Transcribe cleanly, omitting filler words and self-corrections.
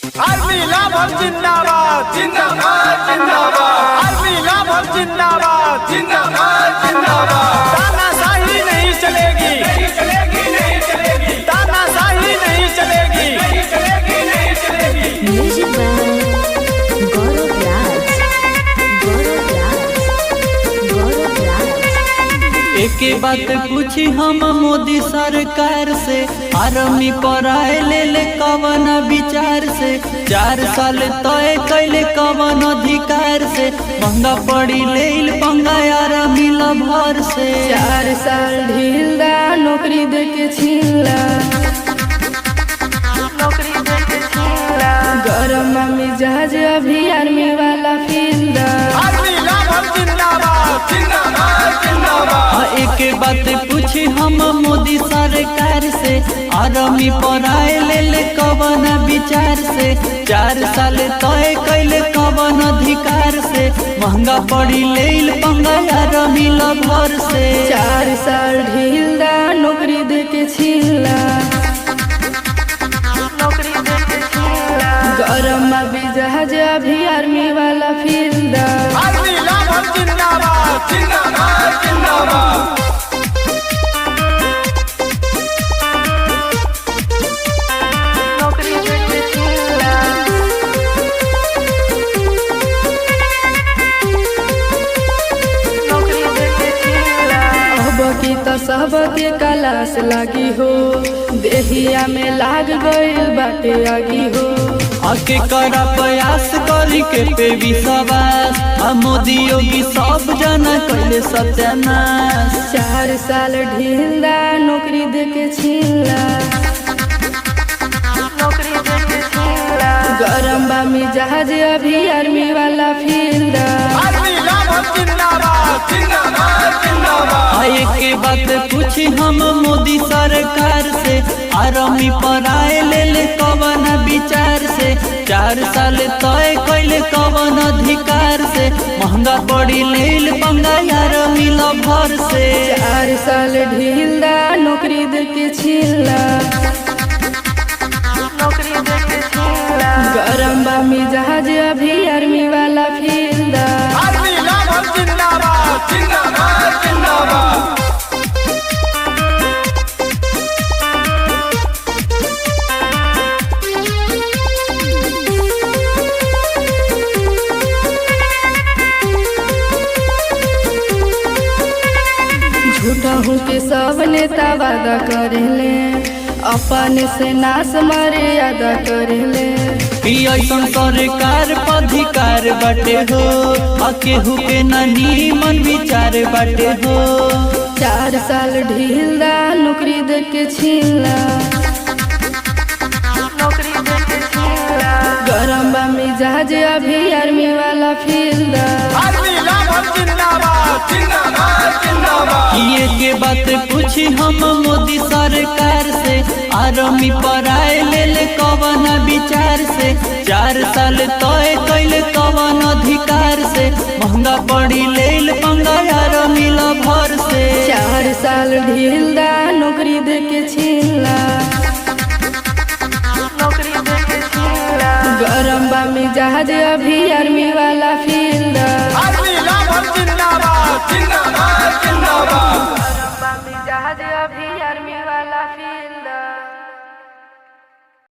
Army लाभर जिंदाबाद जिंदाबाद जिंदाबाद। आर्मी लाभर जिंदाबाद जिंदाबाद जिंदाबाद। तानाशाही नहीं चलेगी नहीं चलेगी नहीं चलेगी। तानाशाही नहीं चलेगी नहीं चलेगी नहीं चलेगी। म्यूजिक बाय गौरव राज। एक बात पूछी हम मोदी सरकार से, आर्मी पर आए ले कवन विचार से। 4 साल तय कैले कवन अधिकार से, महंगा पड़ी ले पंगा आर्मी लभर से। 4 साल ढीला नौकरी दे के छीला, गरम मिजाज अभी आर्मी वाला फील्डा। आर्मी लाभर जिंदाबाद जिंदाबाद जिंदाबाद। एक बात पूछी हम मोदी सरकार से, आर्मी पर आए ले कवन विचार से। 4 साल तय कैले कवन अधिकार से, महंगा पड़ी ले पंगा आर्मी लभर से। 4 साल ढीला नौकरी दे के छीला, गरम मिजाज अभी आर्मी वाला फील्डा। आर्मी लाभर जिंदाबाद जिंदाबाद जिंदाबाद। सबके कलाश लागी हो, देहिया में लाग गइल बाटे आगी हो। आके करा प्रयास करी के पे विश्वास, मोदी योगी सब जना कैले सत्यानाश। 4 साल ढीला नौकरी दे के छीला, गरम बा मिजाज अभी आर्मी वाला फील्डा। आर्मी लाभर जिंदाबाद जिंदाबाद जिंदाबाद। के बात पूछी हम मोदी सरकार से, आर्मी पर आए ले कवन विचार से। 4 साल तय कैले कवन अधिकार से, महंगा पड़ी ले पंगा आर्मी लभर से। 4 साल ढीला नौकरी दे के छीला, गरम बा मिजाज अभी आर्मी वाला फील्डा। आर्मी लाभर जिंदाबाद जिंदाबाद जिंदाबाद। झूठा हूँ के सब नेता वादा करेले, अपने से नाश मर्यादा करेले। ऐसन सरकार पधिकार बाटे हो, केहू के नानी मन विचार बाटे हो। 4 साल ढीला नौकरी दे के छीला, गरम बा मिजाज अभी आर्मी वाला फील्डा। आर्मी लाभर जिंदाबाद जिंदाबाद जिंदाबाद। के बात पूछी हम मोदी सरकार से, आर्मी पर आए ले कवन विचार से। 4 साल तय कैले कवन अधिकार से, महंगा पड़ी ले पंगा आर्मी लभर से। 4 साल ढीला नौकरी दे के छीला, गरम बा मिजाज अभी आर्मी वाला फील्डा। आर्मी लाभर जिंदाबाद जिंदाबाद जिंदाबाद। गरम बा मिजाज अभी